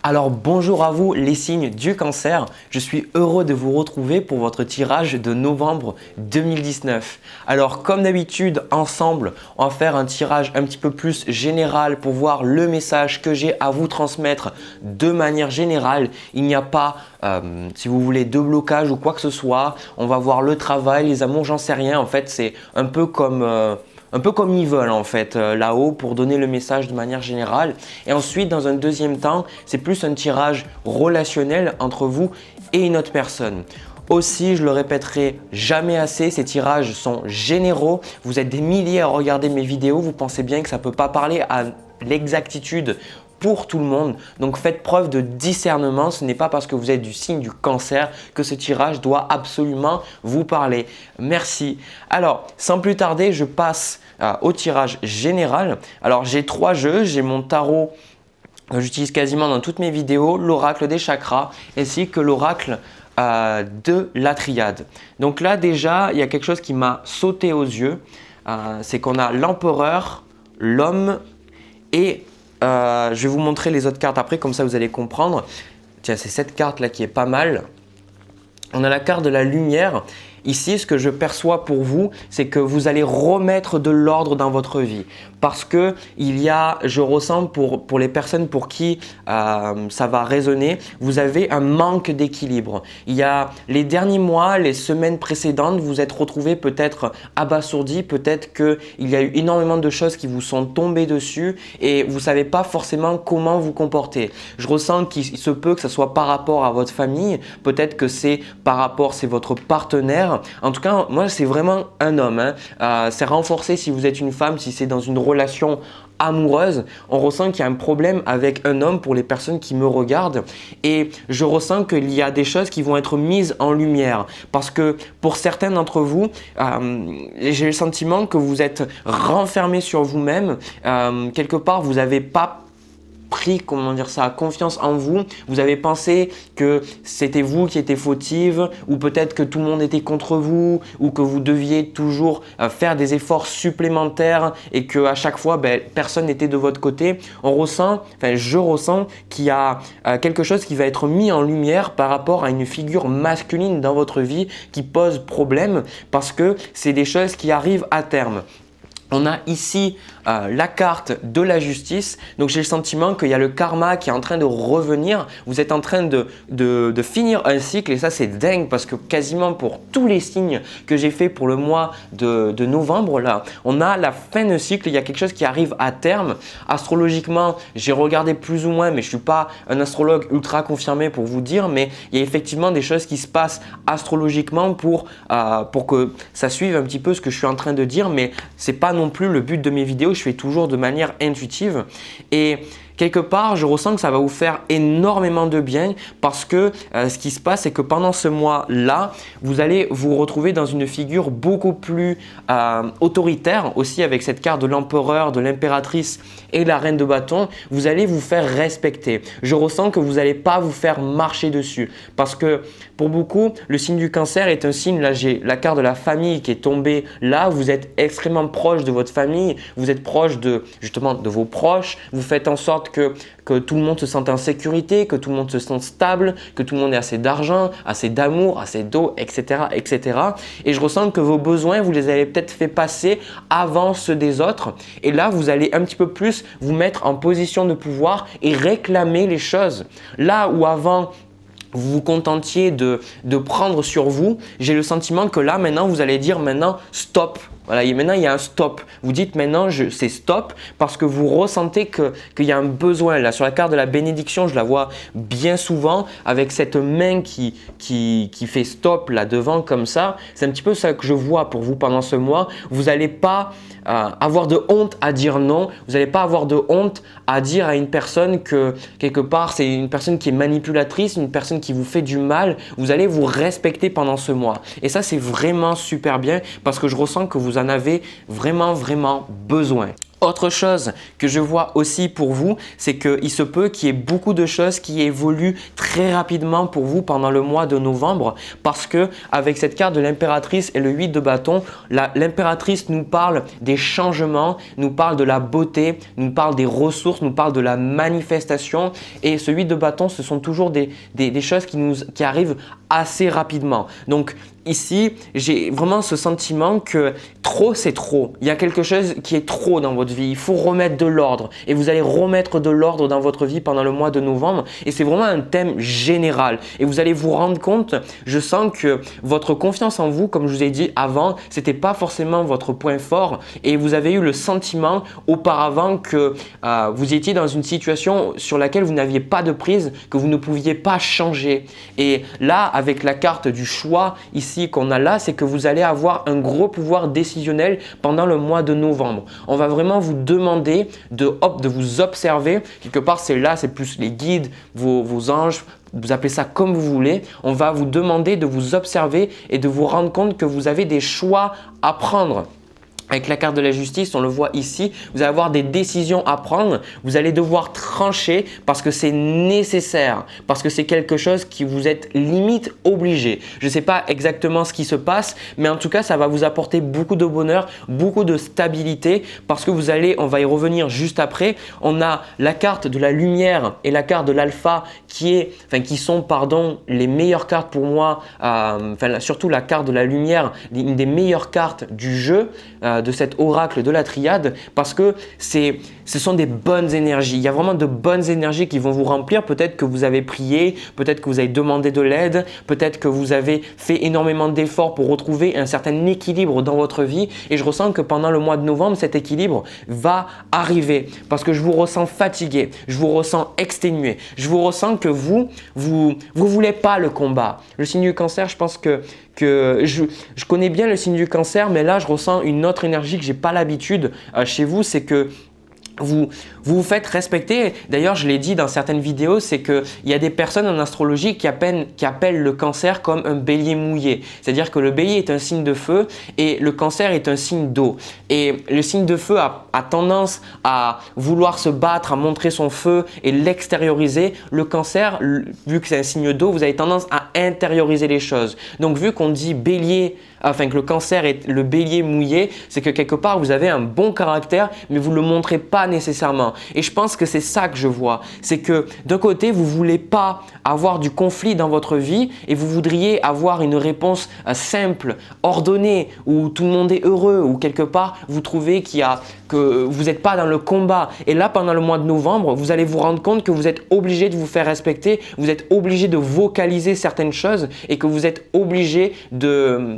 Alors bonjour à vous les signes du cancer, je suis heureux de vous retrouver pour votre tirage de novembre 2019. Alors comme d'habitude ensemble, on va faire un tirage un petit peu plus général pour voir le message que j'ai à vous transmettre de manière générale. Il n'y a pas, si vous voulez, de blocage ou quoi que ce soit. On va voir le travail, les amours, j'en sais rien. En fait, c'est un peu comme ils veulent en fait là-haut pour donner le message de manière générale. Et ensuite, dans un deuxième temps, c'est plus un tirage relationnel entre vous et une autre personne. Aussi, je le répéterai jamais assez, ces tirages sont généraux. Vous êtes des milliers à regarder mes vidéos, vous pensez bien que ça ne peut pas parler à l'exactitude pour tout le monde. Donc faites preuve de discernement, ce n'est pas parce que vous êtes du signe du cancer que ce tirage doit absolument vous parler. Merci. Alors, sans plus tarder, je passe au tirage général. Alors, j'ai trois jeux, j'ai mon tarot que j'utilise quasiment dans toutes mes vidéos, l'oracle des chakras ainsi que l'oracle de la triade. Donc là déjà, il y a quelque chose qui m'a sauté aux yeux, c'est qu'on a l'empereur, l'homme et je vais vous montrer les autres cartes après, comme ça vous allez comprendre. Tiens, c'est cette carte là qui est pas mal. On a la carte de la lumière. Ici, ce que je perçois pour vous, c'est que vous allez remettre de l'ordre dans votre vie. Parce que je ressens pour les personnes pour qui ça va résonner, vous avez un manque d'équilibre. Il y a les derniers mois, les semaines précédentes, vous êtes retrouvés peut-être abasourdis, peut-être qu'il y a eu énormément de choses qui vous sont tombées dessus et vous ne savez pas forcément comment vous comporter. Je ressens qu'il se peut que ce soit par rapport à votre famille, peut-être que c'est votre partenaire. En tout cas, moi, c'est vraiment un homme. C'est renforcé si vous êtes une femme, si c'est dans une relation amoureuse. On ressent qu'il y a un problème avec un homme pour les personnes qui me regardent et je ressens qu'il y a des choses qui vont être mises en lumière parce que pour certains d'entre vous, j'ai le sentiment que vous êtes renfermé sur vous-même. Quelque part, vous n'avez pas pris, confiance en vous. Vous avez pensé que c'était vous qui étiez fautive ou peut-être que tout le monde était contre vous ou que vous deviez toujours faire des efforts supplémentaires et qu'à chaque fois, personne n'était de votre côté. Je ressens qu'il y a quelque chose qui va être mis en lumière par rapport à une figure masculine dans votre vie qui pose problème parce que c'est des choses qui arrivent à terme. On a ici la carte de la justice, donc j'ai le sentiment qu'il y a le karma qui est en train de revenir, vous êtes en train de finir un cycle et ça c'est dingue parce que quasiment pour tous les signes que j'ai fait pour le mois de novembre là, on a la fin de cycle, il y a quelque chose qui arrive à terme. Astrologiquement, j'ai regardé plus ou moins mais je ne suis pas un astrologue ultra confirmé pour vous dire, mais il y a effectivement des choses qui se passent astrologiquement pour que ça suive un petit peu ce que je suis en train de dire, mais ce n'est pas non plus le but de mes vidéos, je fais toujours de manière intuitive et quelque part, je ressens que ça va vous faire énormément de bien parce que ce qui se passe, c'est que pendant ce mois-là, vous allez vous retrouver dans une figure beaucoup plus autoritaire aussi avec cette carte de l'empereur, de l'impératrice et la reine de bâton. Vous allez vous faire respecter. Je ressens que vous n'allez pas vous faire marcher dessus parce que pour beaucoup, le signe du cancer est un signe, là j'ai la carte de la famille qui est tombée là, vous êtes extrêmement proche de votre famille, vous êtes proche justement de vos proches, vous faites en sorte que tout le monde se sente en sécurité, que tout le monde se sente stable, que tout le monde ait assez d'argent, assez d'amour, assez d'eau, etc., etc. Et je ressens que vos besoins, vous les avez peut-être fait passer avant ceux des autres. Et là, vous allez un petit peu plus vous mettre en position de pouvoir et réclamer les choses. Là où avant, vous vous contentiez de prendre sur vous, j'ai le sentiment que là, maintenant, vous allez dire maintenant stop. Voilà, et maintenant il y a un stop. Vous dites maintenant c'est stop parce que vous ressentez qu'il y a un besoin. Là, sur la carte de la bénédiction, je la vois bien souvent avec cette main qui fait stop là devant comme ça. C'est un petit peu ça que je vois pour vous pendant ce mois. Vous n'allez pas avoir de honte à dire non. Vous n'allez pas avoir de honte à dire à une personne que quelque part c'est une personne qui est manipulatrice, une personne qui vous fait du mal. Vous allez vous respecter pendant ce mois. Et ça, c'est vraiment super bien parce que je ressens que vous en avez vraiment besoin. Autre chose que je vois aussi pour vous, c'est qu'il se peut qu'il y ait beaucoup de choses qui évoluent très rapidement pour vous pendant le mois de novembre parce que avec cette carte de l'impératrice et le 8 de bâton, l'impératrice nous parle des changements, nous parle de la beauté, nous parle des ressources, nous parle de la manifestation et ce 8 de bâton, ce sont toujours des choses qui arrivent assez rapidement. Donc ici, j'ai vraiment ce sentiment que trop, c'est trop. Il y a quelque chose qui est trop dans votre vie. Il faut remettre de l'ordre et vous allez remettre de l'ordre dans votre vie pendant le mois de novembre et c'est vraiment un thème général et vous allez vous rendre compte, je sens que votre confiance en vous, comme je vous ai dit avant, c'était pas forcément votre point fort et vous avez eu le sentiment auparavant que vous étiez dans une situation sur laquelle vous n'aviez pas de prise, que vous ne pouviez pas changer. Et là, avec la carte du choix ici qu'on a là, c'est que vous allez avoir un gros pouvoir décisionnel pendant le mois de novembre. On va vraiment vous demander de vous observer. Quelque part, c'est plus les guides, vos anges, vous appelez ça comme vous voulez. On va vous demander de vous observer et de vous rendre compte que vous avez des choix à prendre. Avec la carte de la justice, on le voit ici, vous allez avoir des décisions à prendre, vous allez devoir trancher parce que c'est nécessaire, parce que c'est quelque chose qui vous êtes limite obligé. Je ne sais pas exactement ce qui se passe, mais en tout cas, ça va vous apporter beaucoup de bonheur, beaucoup de stabilité parce que on va y revenir juste après. On a la carte de la lumière et la carte de l'alpha qui sont les meilleures cartes pour moi, surtout la carte de la lumière, une des meilleures cartes du jeu. De cet oracle de la triade parce que ce sont des bonnes énergies. Il y a vraiment de bonnes énergies qui vont vous remplir. Peut-être que vous avez prié, peut-être que vous avez demandé de l'aide, peut-être que vous avez fait énormément d'efforts pour retrouver un certain équilibre dans votre vie et je ressens que pendant le mois de novembre, cet équilibre va arriver parce que je vous ressens fatigué, je vous ressens exténué, je vous ressens que vous voulez pas le combat. Le signe du cancer, je pense que je connais bien le signe du cancer, mais là, je ressens une autre énergie que je n'ai pas l'habitude chez vous, c'est que vous faites respecter. D'ailleurs, je l'ai dit dans certaines vidéos, c'est qu'il y a des personnes en astrologie qui appellent le cancer comme un bélier mouillé. C'est-à-dire que le bélier est un signe de feu et le cancer est un signe d'eau. Et le signe de feu a tendance à vouloir se battre, à montrer son feu et l'extérioriser. Le cancer, vu que c'est un signe d'eau, vous avez tendance à intérioriser les choses. Donc, vu qu'on dit bélier, que le cancer est le bélier mouillé, c'est que quelque part, vous avez un bon caractère, mais vous ne le montrez pas nécessairement. Et je pense que c'est ça que je vois. C'est que d'un côté, vous ne voulez pas avoir du conflit dans votre vie et vous voudriez avoir une réponse simple, ordonnée, où tout le monde est heureux, où quelque part, vous trouvez que vous n'êtes pas dans le combat. Et là, pendant le mois de novembre, vous allez vous rendre compte que vous êtes obligé de vous faire respecter, vous êtes obligé de vocaliser certaines choses et que vous êtes obligé de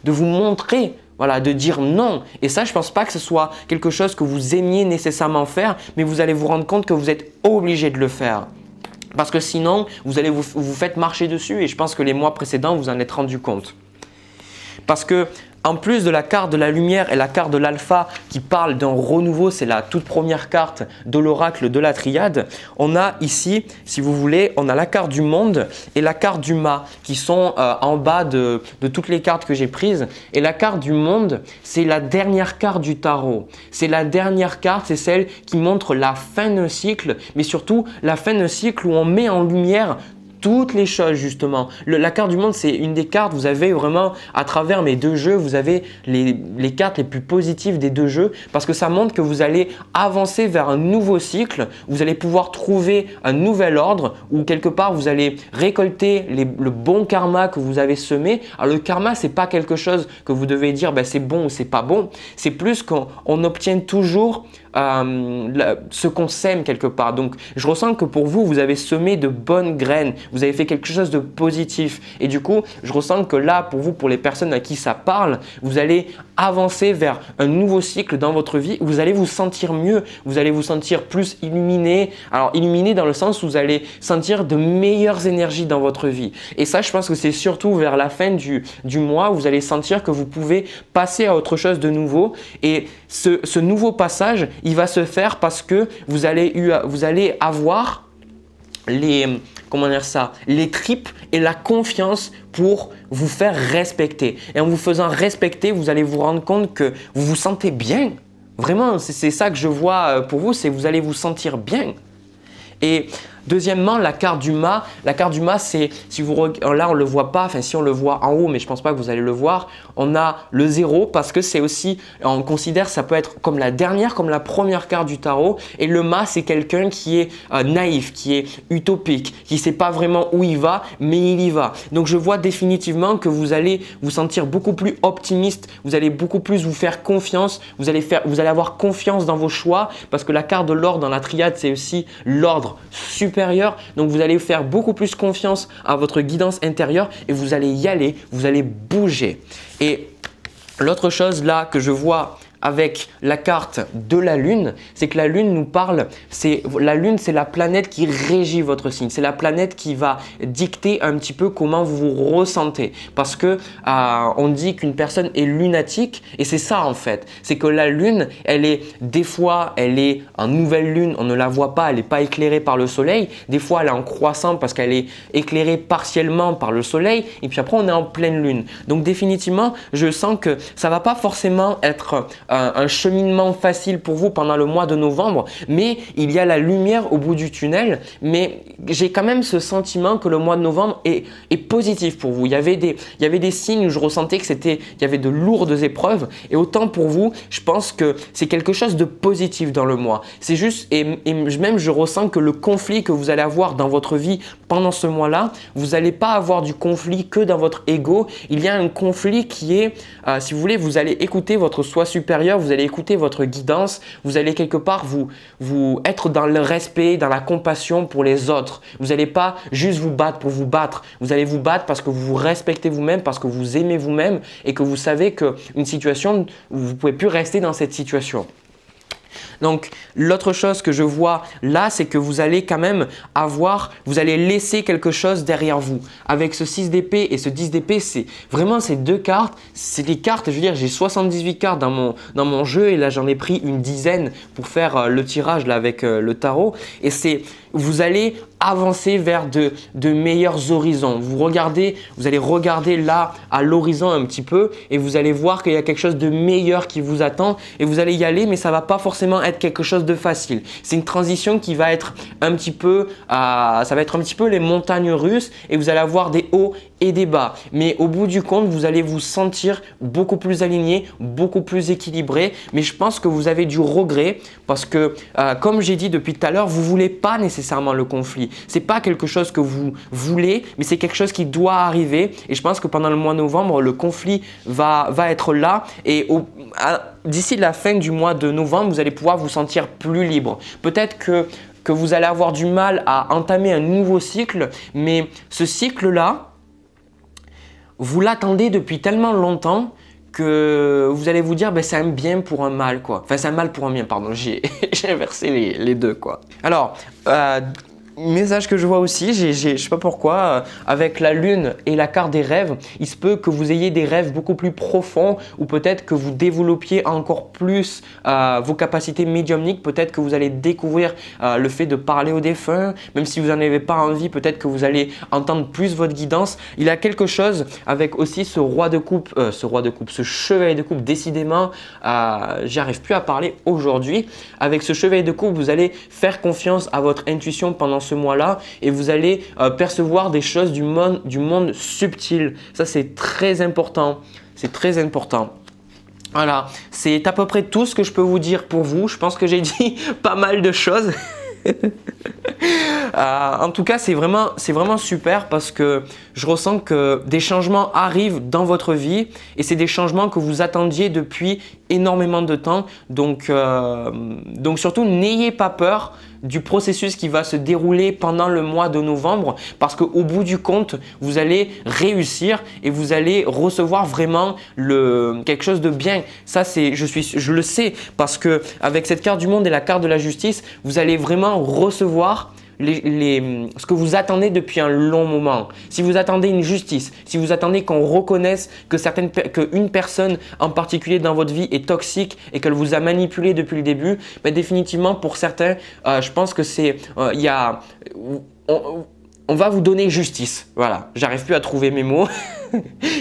vous montrer. Voilà, de dire non. Et ça, je ne pense pas que ce soit quelque chose que vous aimiez nécessairement faire, mais vous allez vous rendre compte que vous êtes obligé de le faire. Parce que sinon, vous allez vous faites marcher dessus et je pense que les mois précédents, vous en êtes rendu compte. Parce que en plus de la carte de la lumière et la carte de l'alpha qui parle d'un renouveau, c'est la toute première carte de l'oracle de la triade, on a ici, si vous voulez, on a la carte du monde et la carte du mât qui sont en bas de toutes les cartes que j'ai prises. Et la carte du monde, c'est la dernière carte du tarot. C'est la dernière carte, c'est celle qui montre la fin d'un cycle, mais surtout la fin d'un cycle où on met en lumière toutes les choses justement. La carte du monde, c'est une des cartes, vous avez vraiment à travers mes deux jeux, vous avez les cartes les plus positives des deux jeux parce que ça montre que vous allez avancer vers un nouveau cycle, vous allez pouvoir trouver un nouvel ordre où quelque part vous allez récolter le bon karma que vous avez semé. Alors le karma, c'est pas quelque chose que vous devez dire c'est bon ou c'est pas bon, c'est plus qu'on obtient toujours ce qu'on sème quelque part. Donc je ressens que pour vous, vous avez semé de bonnes graines, vous avez fait quelque chose de positif et du coup je ressens que là pour vous, pour les personnes à qui ça parle, vous allez avancer vers un nouveau cycle dans votre vie, vous allez vous sentir mieux, vous allez vous sentir plus illuminé. Alors illuminé dans le sens où vous allez sentir de meilleures énergies dans votre vie et ça je pense que c'est surtout vers la fin du mois où vous allez sentir que vous pouvez passer à autre chose de nouveau et ce nouveau passage il va se faire parce que vous allez avoir les tripes et la confiance pour vous faire respecter. Et en vous faisant respecter, vous allez vous rendre compte que vous vous sentez bien. Vraiment, c'est ça que je vois pour vous, c'est que vous allez vous sentir bien. Et deuxièmement, la carte du mât. La carte du mât, c'est, là on ne le voit pas, enfin si on le voit en haut, mais je ne pense pas que vous allez le voir, on a le 0 parce que c'est aussi, on considère ça peut être comme la dernière, comme la première carte du tarot. Et le mât, c'est quelqu'un qui est naïf, qui est utopique, qui ne sait pas vraiment où il va, mais il y va. Donc je vois définitivement que vous allez vous sentir beaucoup plus optimiste, vous allez beaucoup plus vous faire confiance, vous allez avoir confiance dans vos choix parce que la carte de l'ordre dans la triade, c'est aussi l'ordre supérieur. Donc vous allez faire beaucoup plus confiance à votre guidance intérieure et vous allez y aller, vous allez bouger. Et l'autre chose là que je vois avec la carte de la Lune, c'est que la Lune nous parle, la Lune c'est la planète qui régit votre signe, c'est la planète qui va dicter un petit peu comment vous vous ressentez parce que on dit qu'une personne est lunatique et c'est ça en fait, c'est que la Lune, des fois elle est en nouvelle Lune, on ne la voit pas, elle n'est pas éclairée par le soleil, des fois elle est en croissant parce qu'elle est éclairée partiellement par le soleil et puis après on est en pleine Lune. Donc définitivement, je sens que ça va pas forcément être un cheminement facile pour vous pendant le mois de novembre, mais il y a la lumière au bout du tunnel. Mais j'ai quand même ce sentiment que le mois de novembre est positif pour vous. Il y avait des signes où je ressentais il y avait de lourdes épreuves et autant pour vous, je pense que c'est quelque chose de positif dans le mois. C'est juste, et même je ressens que le conflit que vous allez avoir dans votre vie pendant ce mois-là, vous n'allez pas avoir du conflit que dans votre ego. Il y a un conflit qui est, si vous voulez, vous allez écouter votre soi supérieur, vous allez écouter votre guidance, vous allez quelque part vous être dans le respect, dans la compassion pour les autres. Vous n'allez pas juste vous battre pour vous battre. Vous allez vous battre parce que vous vous respectez vous-même, parce que vous aimez vous-même et que vous savez qu'une situation, vous ne pouvez plus rester dans cette situation. Donc, l'autre chose que je vois là, c'est que vous allez quand même vous allez laisser quelque chose derrière vous. Avec ce 6 d'épée et ce 10 d'épée, c'est vraiment ces deux cartes, c'est des cartes, je veux dire, j'ai 78 cartes dans mon jeu et là j'en ai pris une dizaine pour faire le tirage là avec le tarot et vous allez avancer vers de meilleurs horizons. Vous allez regarder là à l'horizon un petit peu et vous allez voir qu'il y a quelque chose de meilleur qui vous attend et vous allez y aller, mais ça va pas forcément être quelque chose de facile. C'est une transition qui va être un petit peu, ça va être un petit peu les montagnes russes et vous allez avoir des hauts et des bas. Mais au bout du compte, vous allez vous sentir beaucoup plus aligné, beaucoup plus équilibré. Mais je pense que vous avez du regret parce que, comme j'ai dit depuis tout à l'heure, vous voulez pas nécessairement le conflit. C'est pas quelque chose que vous voulez, mais c'est quelque chose qui doit arriver. Et je pense que pendant le mois de novembre, le conflit va être là. Et d'ici la fin du mois de novembre, vous allez pouvoir vous sentir plus libre. Peut-être que vous allez avoir du mal à entamer un nouveau cycle, mais ce cycle-là, vous l'attendez depuis tellement longtemps que vous allez vous dire c'est un bien pour un mal quoi. Enfin c'est un mal pour un bien, pardon, j'ai inversé les deux quoi. Alors, message que je vois aussi, je sais pas pourquoi, avec la lune et la carte des rêves, il se peut que vous ayez des rêves beaucoup plus profonds ou peut-être que vous développiez encore plus vos capacités médiumniques, peut-être que vous allez découvrir le fait de parler aux défunts, même si vous n'en avez pas envie, peut-être que vous allez entendre plus votre guidance. Il y a quelque chose avec aussi ce chevalier de coupe, décidément, j'y arrive plus à parler aujourd'hui. Avec ce chevalier de coupe, vous allez faire confiance à votre intuition pendant ce mois-là et vous allez percevoir des choses du monde subtil. Ça, c'est très important. C'est très important. Voilà, c'est à peu près tout ce que je peux vous dire pour vous. Je pense que j'ai dit pas mal de choses. En tout cas, c'est vraiment super parce que je ressens que des changements arrivent dans votre vie et c'est des changements que vous attendiez depuis énormément de temps. Donc surtout, n'ayez pas peur du processus qui va se dérouler pendant le mois de novembre parce qu'au bout du compte, vous allez réussir et vous allez recevoir vraiment quelque chose de bien. Ça, je le sais parce que avec cette carte du monde et la carte de la justice, vous allez vraiment recevoir ce que vous attendez depuis un long moment. Si vous attendez une justice, si vous attendez qu'on reconnaisse qu'une personne en particulier dans votre vie est toxique et qu'elle vous a manipulé depuis le début, définitivement pour certains, je pense que on va vous donner justice. Voilà, j'arrive plus à trouver mes mots.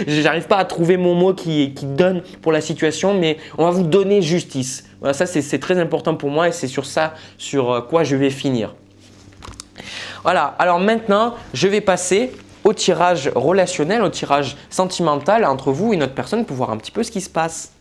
J'arrive pas à trouver mon mot qui donne pour la situation, mais on va vous donner justice. Voilà, ça c'est très important pour moi et c'est sur ça sur quoi je vais finir. Voilà, alors maintenant, je vais passer au tirage relationnel, au tirage sentimental entre vous et notre personne pour voir un petit peu ce qui se passe.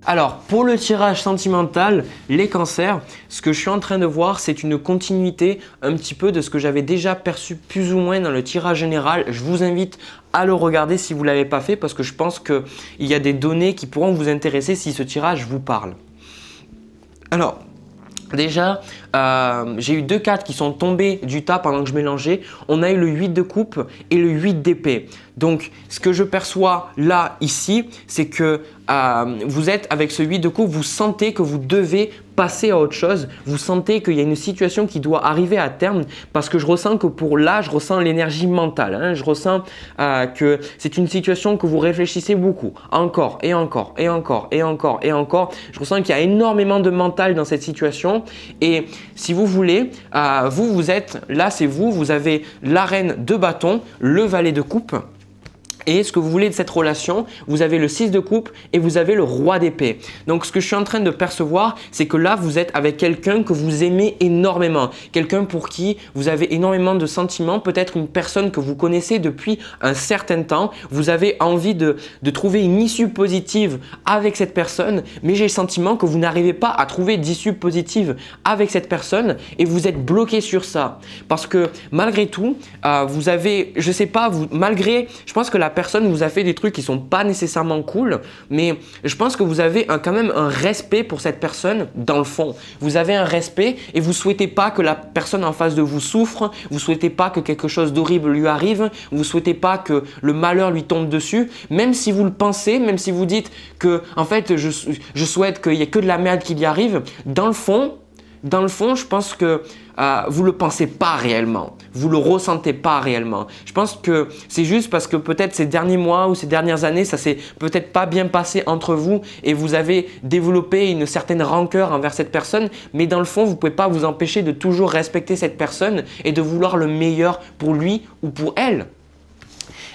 Alors, pour le tirage sentimental, les cancers, ce que je suis en train de voir, c'est une continuité un petit peu de ce que j'avais déjà perçu plus ou moins dans le tirage général. Je vous invite à le regarder si vous ne l'avez pas fait parce que je pense qu'il y a des données qui pourront vous intéresser si ce tirage vous parle. Alors, déjà, j'ai eu deux cartes qui sont tombées du tas pendant que je mélangeais. On a eu le 8 de coupe et le 8 d'épée. Donc, ce que je perçois là, ici, c'est que vous êtes avec ce 8 de coupe, vous sentez que vous devez passer à autre chose. Vous sentez qu'il y a une situation qui doit arriver à terme parce que je ressens que pour là, je ressens l'énergie mentale. Hein. Je ressens que c'est une situation que vous réfléchissez beaucoup. Encore et encore et encore et encore et encore. Je ressens qu'il y a énormément de mental dans cette situation. Et si vous voulez, vous êtes, là c'est vous, vous avez la reine de bâton, le valet de coupe. Et ce que vous voulez de cette relation, vous avez le 6 de coupe et vous avez le roi d'épée. Donc ce que je suis en train de percevoir, c'est que là vous êtes avec quelqu'un que vous aimez énormément. Quelqu'un pour qui vous avez énormément de sentiments, peut-être une personne que vous connaissez depuis un certain temps. Vous avez envie de trouver une issue positive avec cette personne, mais j'ai le sentiment que vous n'arrivez pas à trouver d'issue positive avec cette personne et vous êtes bloqué sur ça. Parce que malgré tout, vous avez, je sais pas, je pense que la personne vous a fait des trucs qui sont pas nécessairement cool, mais je pense que vous avez quand même un respect pour cette personne dans le fond. Vous avez un respect et vous souhaitez pas que la personne en face de vous souffre, vous souhaitez pas que quelque chose d'horrible lui arrive, vous souhaitez pas que le malheur lui tombe dessus, même si vous le pensez, même si vous dites que en fait je souhaite qu'il y ait que de la merde qui lui arrive, dans le fond, je pense que vous ne le pensez pas réellement, vous ne le ressentez pas réellement. Je pense que c'est juste parce que peut-être ces derniers mois ou ces dernières années, ça s'est peut-être pas bien passé entre vous et vous avez développé une certaine rancœur envers cette personne, mais dans le fond, vous ne pouvez pas vous empêcher de toujours respecter cette personne et de vouloir le meilleur pour lui ou pour elle.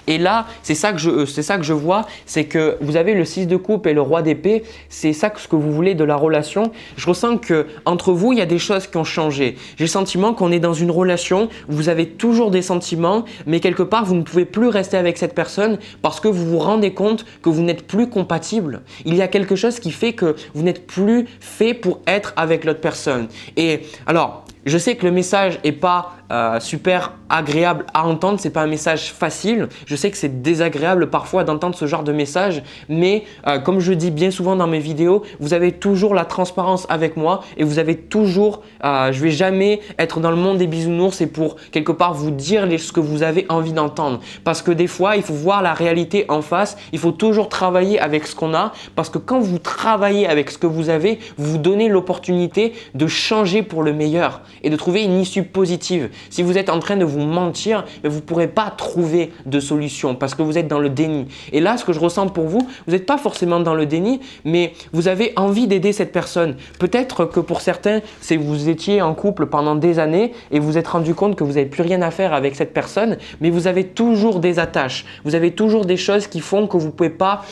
Et là, c'est ça que je vois, c'est que vous avez le 6 de coupe et le roi d'épée, c'est ça ce que vous voulez de la relation. Je ressens que entre vous, il y a des choses qui ont changé. J'ai le sentiment qu'on est dans une relation où vous avez toujours des sentiments, mais quelque part, vous ne pouvez plus rester avec cette personne parce que vous vous rendez compte que vous n'êtes plus compatible. Il y a quelque chose qui fait que vous n'êtes plus fait pour être avec l'autre personne. Et alors, je sais que le message n'est pas super agréable à entendre, c'est pas un message facile. Je sais que c'est désagréable parfois d'entendre ce genre de message, mais comme je dis bien souvent dans mes vidéos, vous avez toujours la transparence avec moi et vous avez toujours, je vais jamais être dans le monde des bisounours et pour quelque part vous dire ce que vous avez envie d'entendre. Parce que des fois, il faut voir la réalité en face, il faut toujours travailler avec ce qu'on a parce que quand vous travaillez avec ce que vous avez, vous vous donnez l'opportunité de changer pour le meilleur et de trouver une issue positive. Si vous êtes en train de vous mentir, vous ne pourrez pas trouver de solution parce que vous êtes dans le déni. Et là, ce que je ressens pour vous, vous n'êtes pas forcément dans le déni, mais vous avez envie d'aider cette personne. Peut-être que pour certains, c'est vous étiez en couple pendant des années et vous vous êtes rendu compte que vous n'avez plus rien à faire avec cette personne, mais vous avez toujours des attaches. Vous avez toujours des choses qui font que vous ne pouvez pas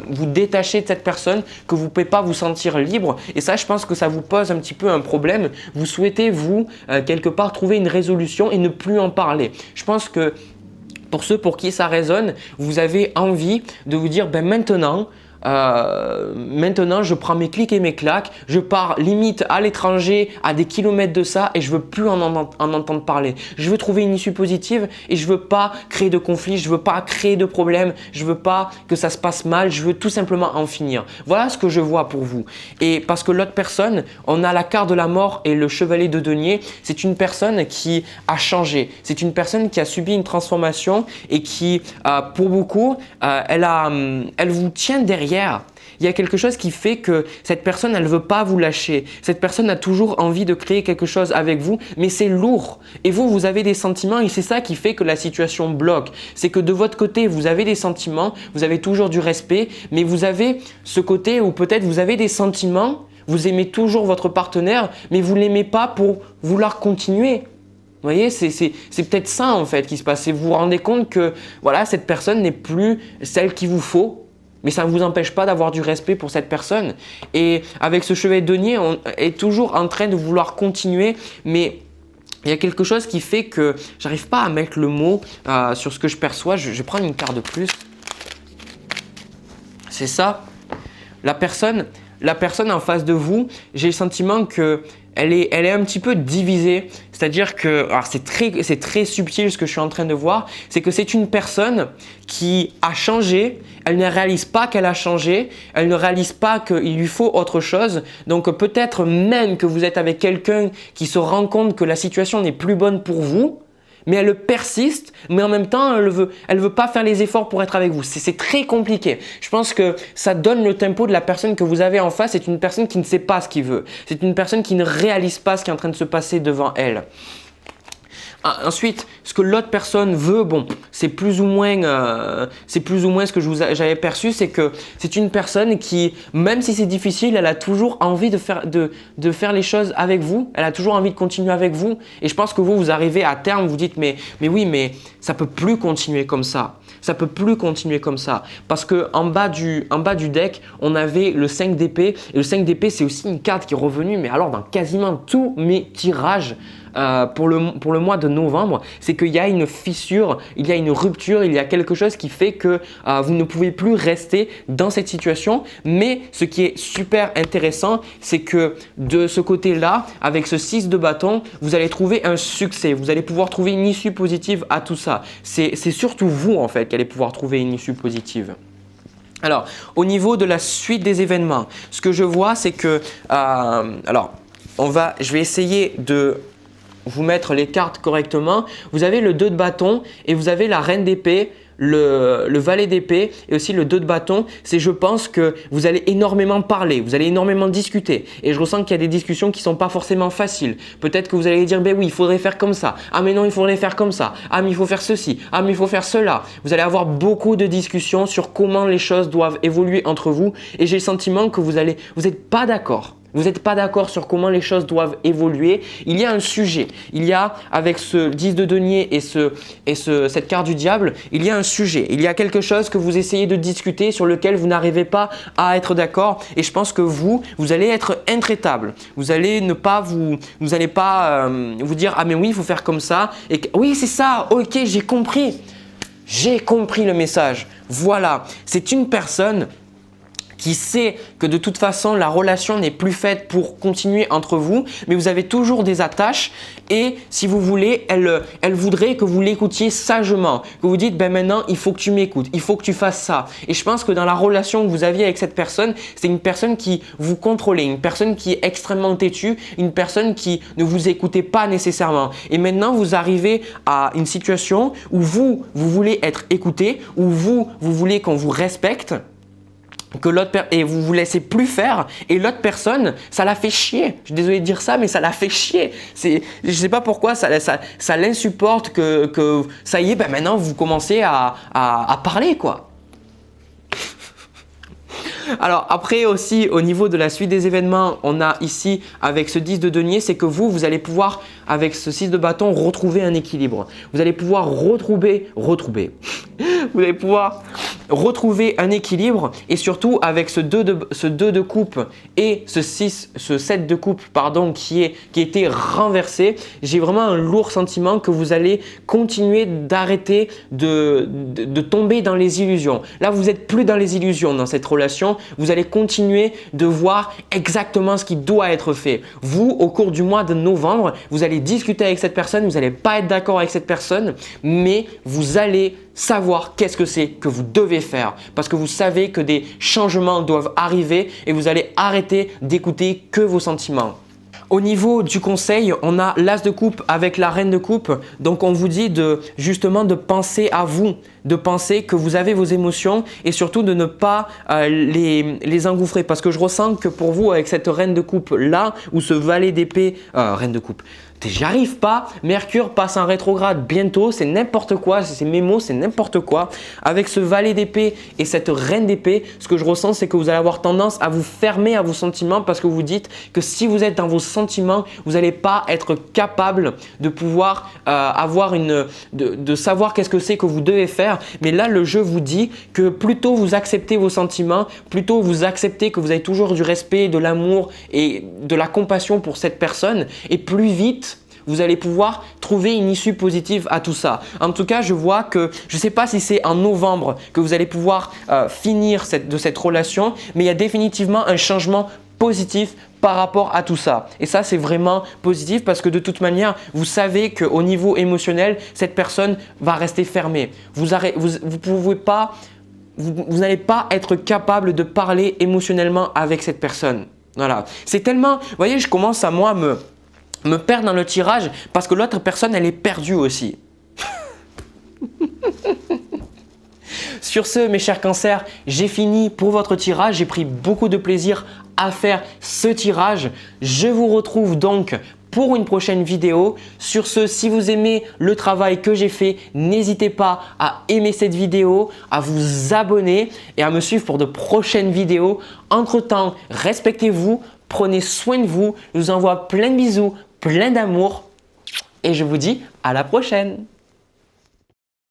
vous détacher de cette personne, que vous ne pouvez pas vous sentir libre. Et ça, je pense que ça vous pose un petit peu un problème. Vous souhaitez, vous, quelque part, trouver une résolution et ne plus en parler. Je pense que pour ceux pour qui ça résonne, vous avez envie de vous dire maintenant, je prends mes clics et mes claques, je pars limite à l'étranger, à des kilomètres de ça et je veux plus en entendre parler. Je veux trouver une issue positive et je veux pas créer de conflits, je veux pas créer de problèmes, je veux pas que ça se passe mal, je veux tout simplement en finir. Voilà ce que je vois pour vous. Et parce que l'autre personne, on a la carte de la mort et le chevalier de denier, c'est une personne qui a changé. C'est une personne qui a subi une transformation et qui, pour beaucoup, elle vous tient derrière. Il y a quelque chose qui fait que cette personne, elle ne veut pas vous lâcher. Cette personne a toujours envie de créer quelque chose avec vous, mais c'est lourd. Et vous avez des sentiments et c'est ça qui fait que la situation bloque. C'est que de votre côté, vous avez des sentiments, vous avez toujours du respect, mais vous avez ce côté où peut-être vous avez des sentiments, vous aimez toujours votre partenaire, mais vous ne l'aimez pas pour vouloir continuer. Vous voyez, c'est peut-être ça en fait qui se passe. Et vous vous rendez compte que voilà, cette personne n'est plus celle qu'il vous faut. Mais ça ne vous empêche pas d'avoir du respect pour cette personne. Et avec ce chevalier de denier, on est toujours en train de vouloir continuer, mais il y a quelque chose qui fait que j'arrive pas à mettre le mot sur ce que je perçois. Je vais prendre une carte de plus. C'est ça. La personne en face de vous, j'ai le sentiment que elle est un petit peu divisée. C'est-à-dire que, alors c'est très subtil ce que je suis en train de voir, c'est que c'est une personne qui a changé, elle ne réalise pas qu'elle a changé, elle ne réalise pas qu'il lui faut autre chose. Donc peut-être même que vous êtes avec quelqu'un qui se rend compte que la situation n'est plus bonne pour vous, mais elle persiste, mais en même temps, elle veut pas faire les efforts pour être avec vous. C'est très compliqué. Je pense que ça donne le tempo de la personne que vous avez en face. C'est une personne qui ne sait pas ce qu'il veut. C'est une personne qui ne réalise pas ce qui est en train de se passer devant elle. Ensuite, ce que l'autre personne veut, bon, c'est plus ou moins ce que j'avais perçu, c'est que c'est une personne qui, même si c'est difficile, elle a toujours envie de faire les choses avec vous, elle a toujours envie de continuer avec vous. Et je pense que vous arrivez à terme, vous dites mais oui, mais ça peut plus continuer comme ça. Ça peut plus continuer comme ça parce que en bas du deck, on avait le 5 d'épée et le 5 d'épée, c'est aussi une carte qui est revenue, mais alors dans quasiment tous mes tirages. Pour le mois de novembre, c'est qu'il y a une fissure, il y a une rupture, il y a quelque chose qui fait que vous ne pouvez plus rester dans cette situation. Mais ce qui est super intéressant, c'est que de ce côté-là, avec ce 6 de bâton, vous allez trouver un succès. Vous allez pouvoir trouver une issue positive à tout ça. C'est surtout vous en fait qui allez pouvoir trouver une issue positive. Alors, au niveau de la suite des événements, ce que je vois, c'est que je vais essayer de vous mettre les cartes correctement. Vous avez le 2 de bâton et vous avez la reine d'épée, le valet d'épée et aussi le 2 de bâton. C'est, je pense que vous allez énormément parler, vous allez énormément discuter et je ressens qu'il y a des discussions qui ne sont pas forcément faciles. Peut-être que vous allez dire, ben oui, il faudrait faire comme ça. Ah mais non, il faudrait faire comme ça. Ah mais il faut faire ceci. Ah mais il faut faire cela. Vous allez avoir beaucoup de discussions sur comment les choses doivent évoluer entre vous et j'ai le sentiment que vous n'êtes pas d'accord. Vous n'êtes pas d'accord sur comment les choses doivent évoluer. Il y a un sujet. Il y a, avec ce 10 de denier et cette carte du diable, il y a un sujet. Il y a quelque chose que vous essayez de discuter sur lequel vous n'arrivez pas à être d'accord. Et je pense que vous allez être intraitable. Vous allez pas vous dire ah mais oui il faut faire comme ça. Et oui c'est ça. Ok j'ai compris. J'ai compris le message. Voilà. C'est une personne qui sait que de toute façon la relation n'est plus faite pour continuer entre vous, mais vous avez toujours des attaches et si vous voulez, elle voudrait que vous l'écoutiez sagement, que vous dites ben maintenant il faut que tu m'écoutes, il faut que tu fasses ça. Et je pense que dans la relation que vous aviez avec cette personne, c'est une personne qui vous contrôlait, une personne qui est extrêmement têtue, une personne qui ne vous écoutait pas nécessairement. Et maintenant vous arrivez à une situation où vous voulez être écouté, où vous voulez qu'on vous respecte, et vous vous laissez plus faire et l'autre personne, ça la fait chier. Je suis désolé de dire ça, mais ça la fait chier. Je sais pas pourquoi, ça l'insupporte que ça y est, ben maintenant vous commencez à parler quoi. Alors après aussi au niveau de la suite des événements, on a ici avec ce 10 de denier, c'est que vous allez pouvoir avec ce 6 de bâton retrouver un équilibre. Vous allez pouvoir vous allez pouvoir retrouver un équilibre et surtout avec ce 2 de coupe et ce 7 de coupe pardon, qui était renversé, j'ai vraiment un lourd sentiment que vous allez continuer d'arrêter de tomber dans les illusions. Là, vous n'êtes plus dans les illusions dans cette relation, vous allez continuer de voir exactement ce qui doit être fait. Vous, au cours du mois de novembre, vous allez discuter avec cette personne, vous n'allez pas être d'accord avec cette personne, mais vous allez savoir qu'est-ce que c'est que vous devez faire parce que vous savez que des changements doivent arriver et vous allez arrêter d'écouter que vos sentiments. Au niveau du conseil, on a l'as de coupe avec la reine de coupe. Donc, on vous dit justement de penser à vous, de penser que vous avez vos émotions et surtout de ne pas les engouffrer. Parce que je ressens que pour vous, avec cette reine de coupe là ou ce valet d'épée, reine de coupe, j'y arrive pas. Mercure passe en rétrograde bientôt, c'est n'importe quoi, c'est mes mots, c'est n'importe quoi. Avec ce valet d'épée et cette reine d'épée, ce que je ressens, c'est que vous allez avoir tendance à vous fermer à vos sentiments parce que vous dites que si vous êtes dans vos sentiments, vous n'allez pas être capable de pouvoir de savoir qu'est-ce que c'est que vous devez faire. Mais là, le jeu vous dit que plutôt vous acceptez vos sentiments, plutôt vous acceptez que vous avez toujours du respect, de l'amour et de la compassion pour cette personne et plus vite, vous allez pouvoir trouver une issue positive à tout ça. En tout cas, je vois que, je ne sais pas si c'est en novembre que vous allez pouvoir finir cette relation, mais il y a définitivement un changement positif par rapport à tout ça. Et ça, c'est vraiment positif parce que de toute manière, vous savez qu'au niveau émotionnel, cette personne va rester fermée. Vous n'allez pas être capable de parler émotionnellement avec cette personne. Voilà. C'est tellement, vous voyez, je commence à moi me perdre dans le tirage parce que l'autre personne, elle est perdue aussi. Sur ce, mes chers cancers, j'ai fini pour votre tirage. J'ai pris beaucoup de plaisir à faire ce tirage. Je vous retrouve donc pour une prochaine vidéo. Sur ce, si vous aimez le travail que j'ai fait, n'hésitez pas à aimer cette vidéo, à vous abonner et à me suivre pour de prochaines vidéos. Entre-temps, respectez-vous, prenez soin de vous. Je vous envoie plein de bisous, plein d'amour et je vous dis à la prochaine.